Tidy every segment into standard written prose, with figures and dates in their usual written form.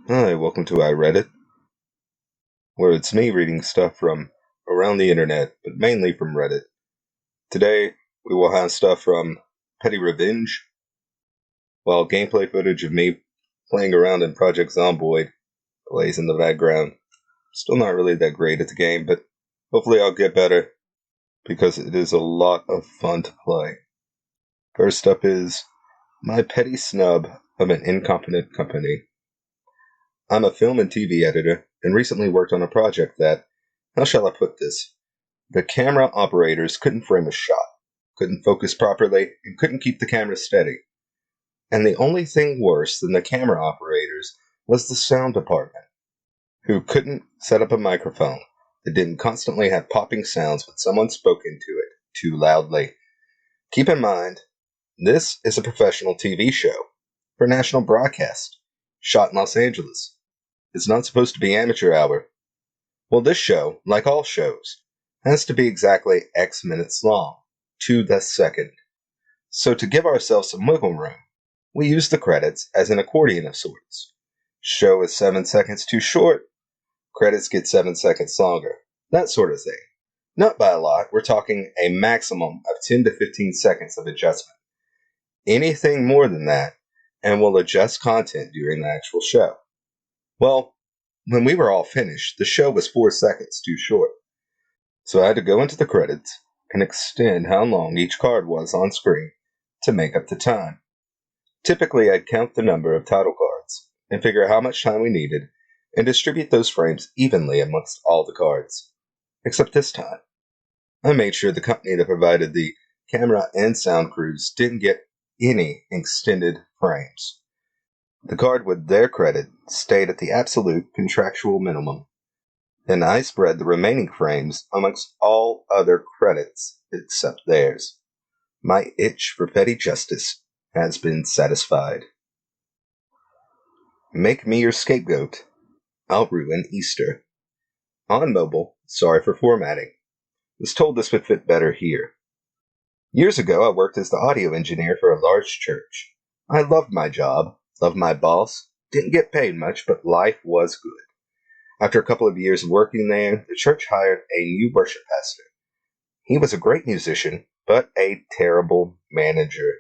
Hi, welcome to I Read It, where it's me reading stuff from around the internet, but mainly from Reddit. Today, we will have stuff from Pettyrevenge, while gameplay footage of me playing around in Project Zomboid plays in the background. Still not really that great at the game, but hopefully I'll get better, because it is a lot of fun to play. First up is My Petty Snub of an Incompetent Company. I'm a film and TV editor, and recently worked on a project that, how shall I put this? The camera operators couldn't frame a shot, couldn't focus properly, and couldn't keep the camera steady. And the only thing worse than the camera operators was the sound department, who couldn't set up a microphone that didn't constantly have popping sounds when someone spoke into it too loudly. Keep in mind, this is a professional TV show for national broadcast, shot in Los Angeles. It's not supposed to be amateur hour. Well, this show, like all shows, has to be exactly X minutes long, to the second. So to give ourselves some wiggle room, we use the credits as an accordion of sorts. Show is 7 seconds too short, credits get 7 seconds longer. That sort of thing. Not by a lot, we're talking a maximum of 10 to 15 seconds of adjustment. Anything more than that, and we'll adjust content during the actual show. Well, when we were all finished, the show was 4 seconds too short. So I had to go into the credits and extend how long each card was on screen to make up the time. Typically, I'd count the number of title cards and figure how much time we needed and distribute those frames evenly amongst all the cards. Except this time, I made sure the company that provided the camera and sound crews didn't get any extended frames. The card with their credit stayed at the absolute contractual minimum. Then I spread the remaining frames amongst all other credits except theirs. My itch for petty justice has been satisfied. Make me your scapegoat. I'll ruin Easter. On mobile, sorry for formatting. Was told this would fit better here. Years ago, I worked as the audio engineer for a large church. I loved my job, loved my boss, didn't get paid much, but life was good. After a couple of years working there, the church hired a new worship pastor. He was a great musician, but a terrible manager.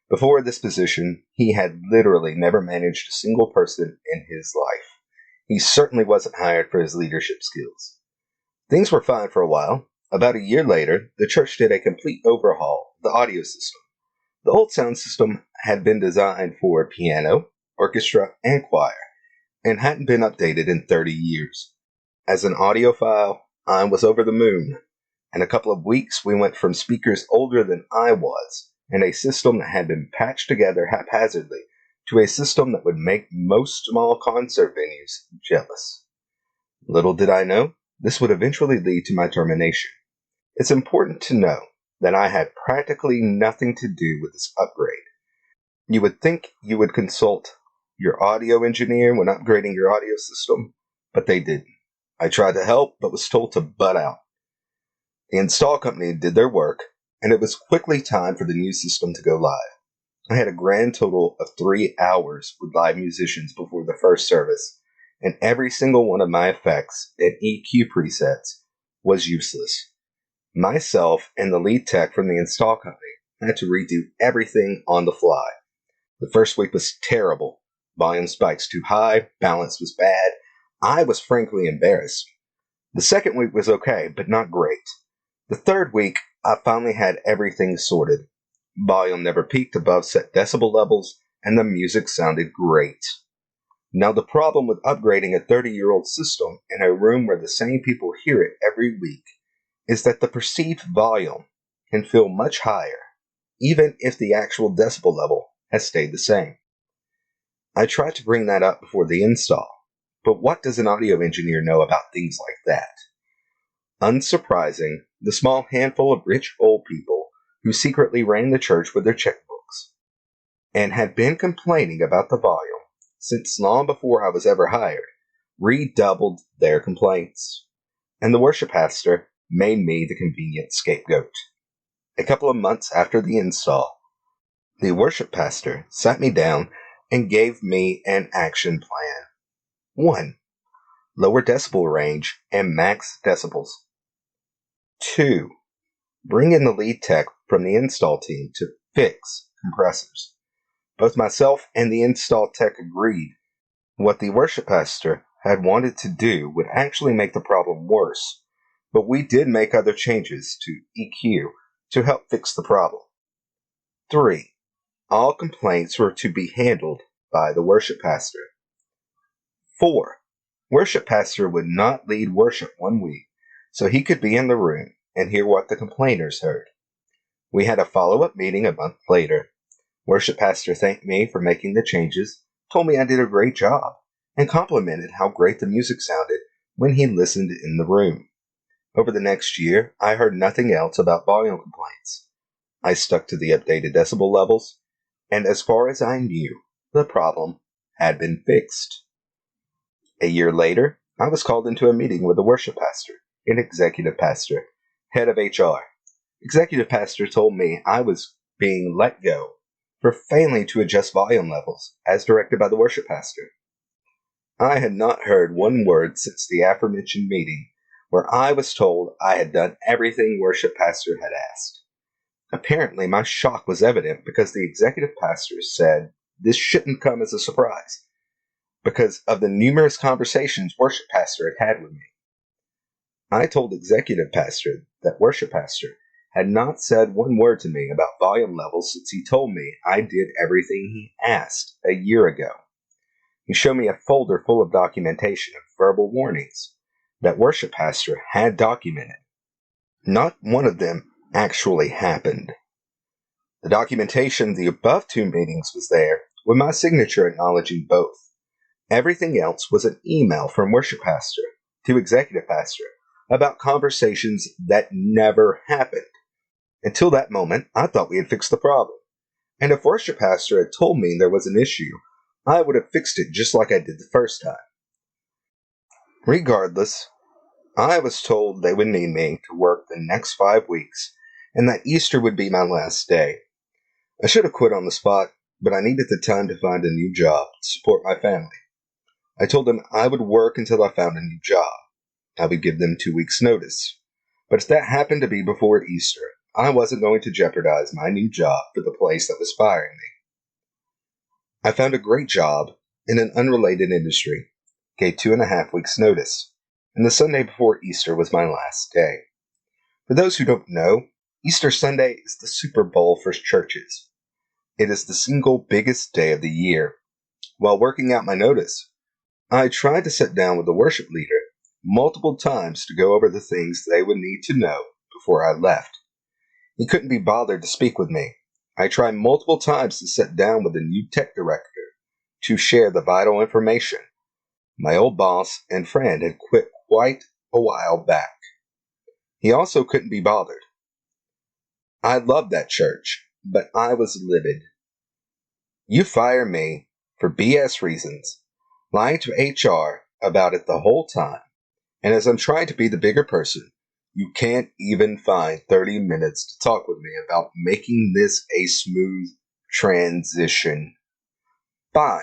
Before this position, he had literally never managed a single person in his life. He certainly wasn't hired for his leadership skills. Things were fine for a while. About a year later, the church did a complete overhaul of the audio system. The old sound system had been designed for piano, orchestra, and choir, and hadn't been updated in 30 years. As an audiophile, I was over the moon. In a couple of weeks, we went from speakers older than I was, and a system that had been patched together haphazardly, to a system that would make most small concert venues jealous. Little did I know, this would eventually lead to my termination. It's important to know that I had practically nothing to do with this upgrade. You would think you would consult your audio engineer when upgrading your audio system, but they didn't. I tried to help, but was told to butt out. The install company did their work, and it was quickly time for the new system to go live. I had a grand total of 3 hours with live musicians before the first service, and every single one of my effects and EQ presets was useless. Myself and the lead tech from the install company had to redo everything on the fly. The first week was terrible. Volume spikes too high, balance was bad. I was frankly embarrassed. The second week was okay, but not great. The third week, I finally had everything sorted. Volume never peaked above set decibel levels, and the music sounded great. Now, the problem with upgrading a 30-year-old system in a room where the same people hear it every week is that the perceived volume can feel much higher, even if the actual decibel level has stayed the same. I tried to bring that up before the install, but what does an audio engineer know about things like that? Unsurprising, the small handful of rich old people who secretly ran the church with their checkbooks and had been complaining about the volume since long before I was ever hired redoubled their complaints, and the worship pastor made me the convenient scapegoat. A couple of months after the install, the worship pastor sat me down and gave me an action plan. 1. Lower decibel range and max decibels. 2. Bring in the lead tech from the install team to fix compressors. Both myself and the install tech agreed what the worship pastor had wanted to do would actually make the problem worse, but we did make other changes to EQ to help fix the problem. 3. All complaints were to be handled by the worship pastor. 4. Worship pastor would not lead worship one week, so he could be in the room and hear what the complainers heard. We had a follow-up meeting a month later. Worship pastor thanked me for making the changes, told me I did a great job, and complimented how great the music sounded when he listened in the room. Over the next year, I heard nothing else about volume complaints. I stuck to the updated decibel levels, and as far as I knew, the problem had been fixed. A year later, I was called into a meeting with the worship pastor, an executive pastor, head of HR. Executive pastor told me I was being let go for failing to adjust volume levels as directed by the worship pastor. I had not heard one word since the aforementioned meeting where I was told I had done everything worship pastor had asked. Apparently, my shock was evident because the executive pastor said this shouldn't come as a surprise because of the numerous conversations worship pastor had with me. I told executive pastor that worship pastor had not said one word to me about volume levels since he told me I did everything he asked a year ago. He showed me a folder full of documentation of verbal warnings that worship pastor had documented. Not one of them actually happened. The documentation of the above two meetings was there with my signature acknowledging both. Everything else was an email from worship pastor to executive pastor about conversations that never happened. Until that moment, I thought we had fixed the problem. And if worship pastor had told me there was an issue, I would have fixed it just like I did the first time. Regardless, I was told they would need me to work the next 5 weeks and that Easter would be my last day. I should have quit on the spot, but I needed the time to find a new job to support my family. I told them I would work until I found a new job. I would give them 2 weeks' notice. But if that happened to be before Easter, I wasn't going to jeopardize my new job for the place that was firing me. I found a great job in an unrelated industry, gave 2.5 weeks' notice, and the Sunday before Easter was my last day. For those who don't know, Easter Sunday is the Super Bowl for churches. It is the single biggest day of the year. While working out my notice, I tried to sit down with the worship leader multiple times to go over the things they would need to know before I left. He couldn't be bothered to speak with me. I tried multiple times to sit down with the new tech director to share the vital information. My old boss and friend had quit quite a while back. He also couldn't be bothered. I loved that church, but I was livid. You fire me for BS reasons, lying to HR about it the whole time, and as I'm trying to be the bigger person, you can't even find 30 minutes to talk with me about making this a smooth transition. Fine,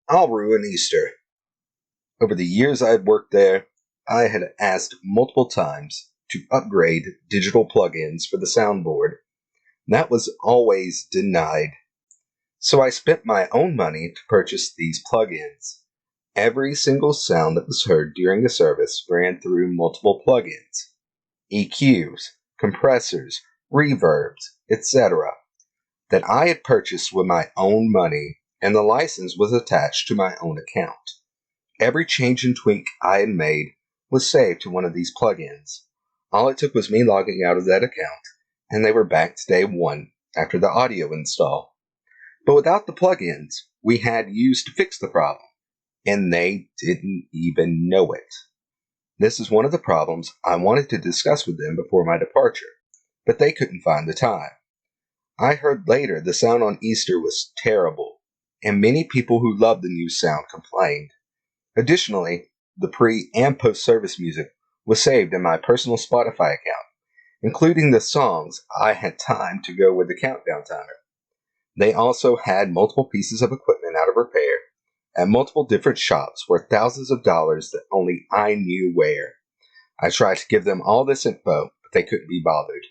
I'll ruin Easter. Over the years I had worked there, I had asked multiple times to upgrade digital plugins for the soundboard. That was always denied. So I spent my own money to purchase these plugins. Every single sound that was heard during the service ran through multiple plugins. EQs, compressors, reverbs, etc. that I had purchased with my own money, and the license was attached to my own account. Every change and tweak I had made was saved to one of these plugins. All it took was me logging out of that account, and they were back to day one after the audio install. But without the plugins we had used to fix the problem, and they didn't even know it. This is one of the problems I wanted to discuss with them before my departure, but they couldn't find the time. I heard later the sound on Easter was terrible, and many people who loved the new sound complained. Additionally, the pre- and post-service music was saved in my personal Spotify account, including the songs I had timed to go with the countdown timer. They also had multiple pieces of equipment out of repair, at multiple different shops worth thousands of dollars that only I knew where. I tried to give them all this info, but they couldn't be bothered.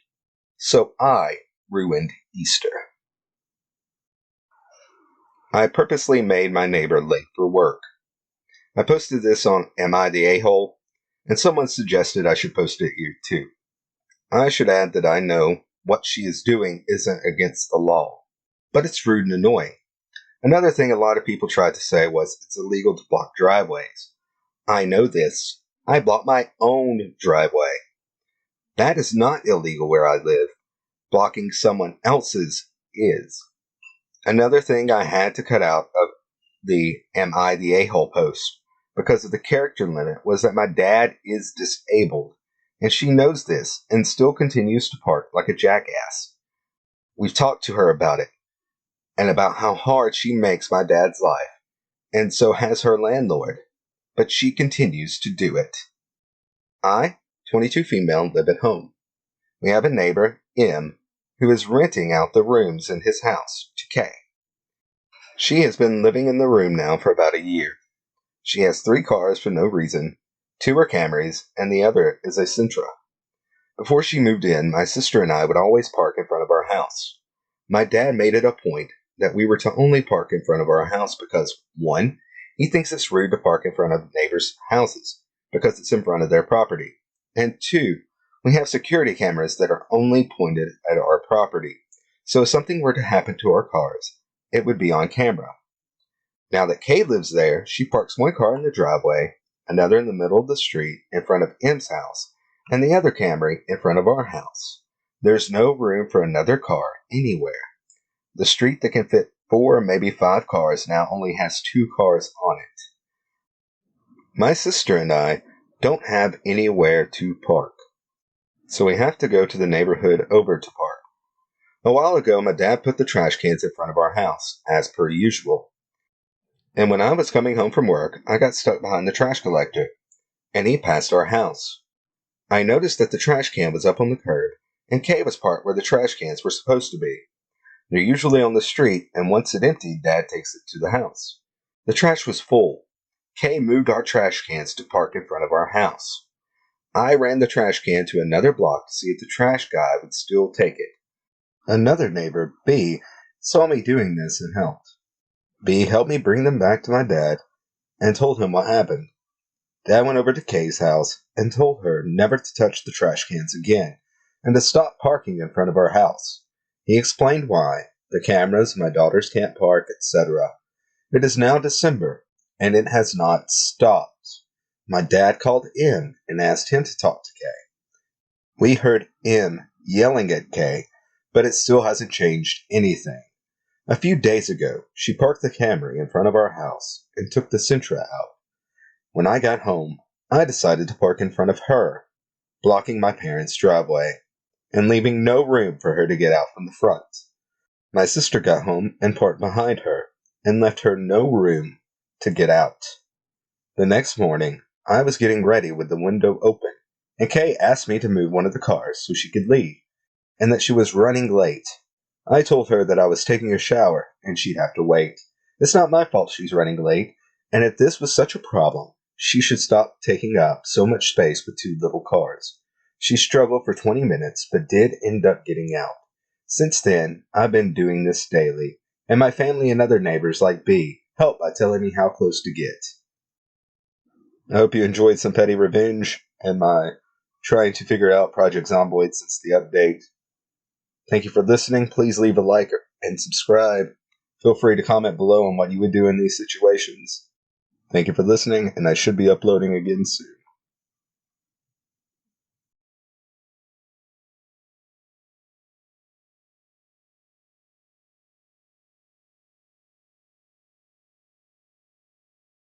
So I ruined Easter. I purposely made my neighbor late for work. I posted this on Am I the A-hole? And someone suggested I should post it here too. I should add that I know what she is doing isn't against the law, but it's rude and annoying. Another thing a lot of people tried to say was it's illegal to block driveways. I know this. I blocked my own driveway. That is not illegal where I live. Blocking someone else's is. Another thing I had to cut out of the Am I the A-hole post because of the character limit was that my dad is disabled, and she knows this and still continues to park like a jackass. We've talked to her about it, and about how hard she makes my dad's life, and so has her landlord, but she continues to do it. I, 22 female, live at home. We have a neighbor, M, who is renting out the rooms in his house to K. She has been living in the room now for about a year. She has 3 cars for no reason. 2 are Camrys, and the other is a Sentra. Before she moved in, my sister and I would always park in front of our house. My dad made it a point that we were to only park in front of our house because, 1, he thinks it's rude to park in front of neighbors' houses because it's in front of their property, and 2, we have security cameras that are only pointed at our property, so if something were to happen to our cars, it would be on camera. Now that Kay lives there, she parks 1 car in the driveway, another in the middle of the street in front of M's house, and the other Camry in front of our house. There's no room for another car anywhere. The street that can fit 4 or maybe 5 cars now only has 2 cars on it. My sister and I don't have anywhere to park, so we have to go to the neighborhood over to park. A while ago, my dad put the trash cans in front of our house, as per usual. And when I was coming home from work, I got stuck behind the trash collector, and he passed our house. I noticed that the trash can was up on the curb, and Kay was parked where the trash cans were supposed to be. They're usually on the street, and once it emptied, Dad takes it to the house. The trash was full. Kay moved our trash cans to park in front of our house. I ran the trash can to another block to see if the trash guy would still take it. Another neighbor, B, saw me doing this and helped. B helped me bring them back to my dad and told him what happened. Dad went over to Kay's house and told her never to touch the trash cans again and to stop parking in front of our house. He explained why, the cameras, my daughters can't park, etc. It is now December, and it has not stopped. My dad called M and asked him to talk to Kay. We heard M yelling at Kay, but it still hasn't changed anything. A few days ago, she parked the Camry in front of our house and took the Sentra out. When I got home, I decided to park in front of her, blocking my parents' driveway, and leaving no room for her to get out from the front. My sister got home and parked behind her, and left her no room to get out. The next morning, I was getting ready with the window open, and Kay asked me to move one of the cars so she could leave, and that she was running late. I told her that I was taking a shower, and she'd have to wait. It's not my fault she's running late, and if this was such a problem, she should stop taking up so much space with 2 little cars. She struggled for 20 minutes, but did end up getting out. Since then, I've been doing this daily, and my family and other neighbors like B help by telling me how close to get. I hope you enjoyed some petty revenge and my trying to figure out Project Zomboid since the update. Thank you for listening. Please leave a like and subscribe. Feel free to comment below on what you would do in these situations. Thank you for listening, and I should be uploading again soon.